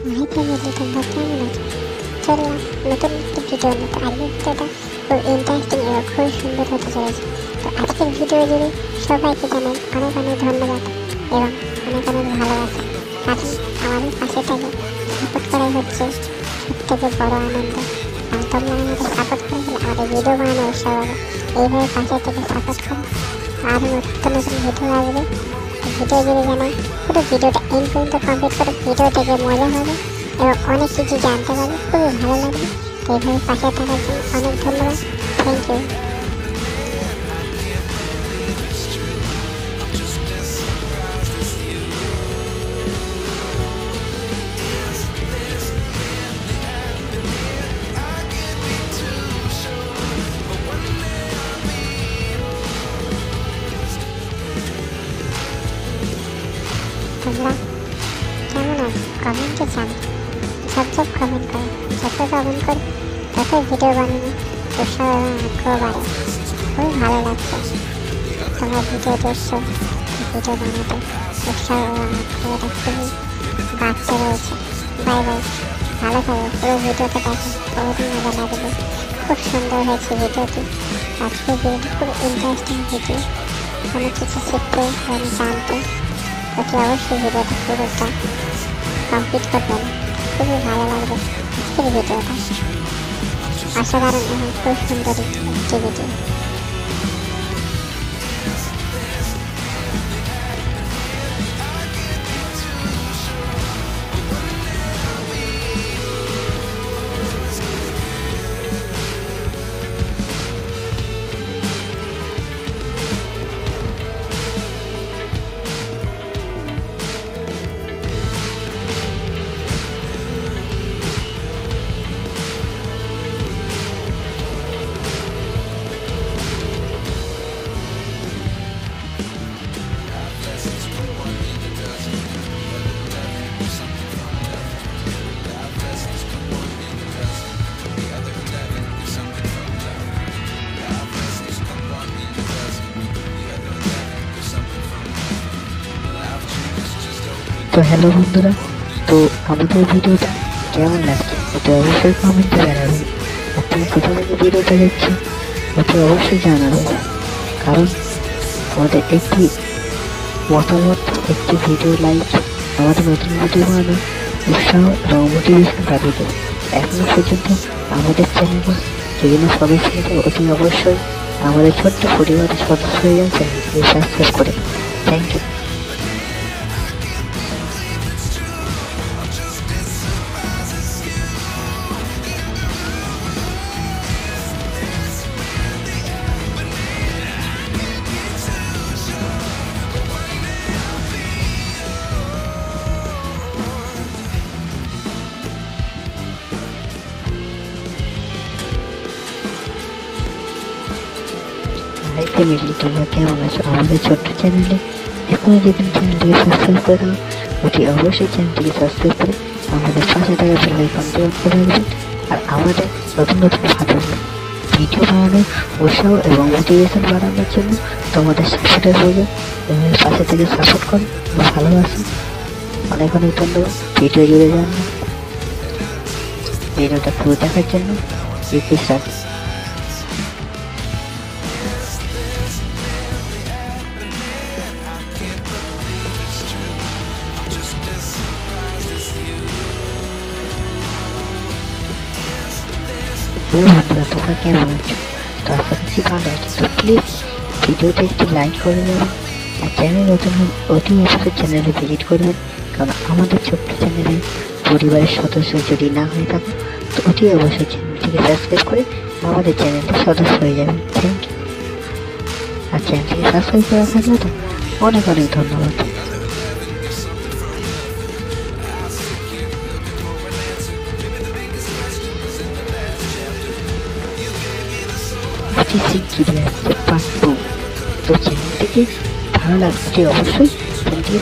High family, তোমরা কেমন আছো? চললাম নতুন একটি ভিডিও নিতে। আজকের ভিডিওটা খুব ইন্টারেস্টিং এবং খুব সুন্দর হতে চলেছে। তো আজকের ভিডিও জুড়ে সবাইকে জানাই অনেক অনেক ধন্যবাদ এবং অনেক অনেক ভালোবাসা। কারণ আমাদের পাশে থেকে সাপোর্ট করাই হচ্ছে সবথেকে বড় আনন্দ। আর তোমরা আমাদের সাপোর্ট করে আমাদের ভিডিও বানানো উৎসাহ হবে। এইভাবে পাশে থেকে সাপোর্ট করো, আরও নতুন নতুন ভিডিও আসবে। ভিডিও জুড়ে জানাই পুরো ভিডিওটা এন্ড পর্যন্ত কমপ্লিট করে ভিডিও থেকে মজা হবে এবং অনেক কিছু জানতে পারবে, খুবই ভালো লাগবে। তো এইভাবে পাশে থাকার জন্য অনেক ধন্যবাদ। Thank you. তোমরা কেমন আছো? কমেন্টে জানাও, সব কমেন্ট করো। যত কমেন্ট করো তত ভিডিও বানানো উৎসাহ এবং আগ্রহ বাড়ে। খুবই ভালো লাগছে তোমরা ভিডিও দেখছো, ভিডিও বানাতে উৎসাহ এবং আগ্রহটা খুবই বাড়তে রয়েছে। বাই বাই, ভালো থাকো, পুরো ভিডিওটা দেখো, বহুত মজা লাগবে। খুব সুন্দর হয়েছে ভিডিওটি। আজকের ভিডিওটি খুব ইন্টারেস্টিং ভিডিও, অনেক কিছু শিখতে এবং জানতে। অতি অবশ্যই ভিডিওটা পুরোটা কমপ্লিট করবেন, খুবই ভালো লাগবে আজকের ভিডিওটা। অসাধারণ এবং খুব সুন্দর একটি ভিডিও। তো হ্যালো বন্ধুরা, তো আমাদের ভিডিওটা কেমন লাগছে এটা অবশ্যই কমেন্টে জানাবেন। আপনি কোথা থেকে ভিডিওটা দেখছেন এটা অবশ্যই জানাবেন, কারণ আমাদের একটি মতামত, একটি ভিডিও লাইক আমাদের নতুন ভিডিও বানানোর উৎসাহ এবং মোটিভেশন বাড়িয়ে দেবে। এখনো পর্যন্ত আমাদের চ্যানেলে যদি না সদস্য হতে অতি অবশ্যই আমাদের ছোট্ট পরিবারের সদস্য হয়ে যান, চ্যানেলটি সাবস্ক্রাইব করে। Thank you. হাই ফ্যামিলি, তোমরা কেমন আছো? আমাদের ছোট্ট চ্যানেলে এখনো যদি চ্যানেলটিকে সাবস্ক্রাইব করে দাও, অতি অবশ্যই চ্যানেলটিকে সাবস্ক্রাইব করে আমাদের পাশে থাকা বেল আইকনটি অন করে রাখবেন। আর আমাদের নতুন নতুন ভিডিও বানানোর উৎসাহ এবং মোটিভেশন বাড়ানোর জন্য তোমাদের সাপোর্টের প্রয়োজন। পাশে থেকে সাপোর্ট করো, ভালোবাসো। অনেক অনেক ধন্যবাদ। ভিডিও জুড়ে যান, ভিডিওটা পুরো দেখার জন্য রিকোয়েস্ট রাখি। বন্ধুরা, তোমরা কেমন আছো? তো আশা করছি ভালো আছো। তো প্লিজ ভিডিওতে একটি লাইক করে দেবেন, আর চ্যানেল নতুন অতি অবশ্যই চ্যানেলে ভিজিট করবেন, কারণ আমাদের ছোট্ট চ্যানেলে পরিবারের সদস্য যদি না হয়ে থাকে তো অতি অবশ্যই চ্যানেলটিকে সাবস্ক্রাইব করে আমাদের চ্যানেলটির সদস্য হয়ে যাবেন। Thank you. আর চ্যানেলটিকে সাবস্ক্রাইব করা থাকলে তো অনেক অনেক ধন্যবাদ। শিগগিরই আসছে পার্ট 2। তো চ্যানেলটিকে ভালো লাগছে অবশ্যই চ্যানেলটিকে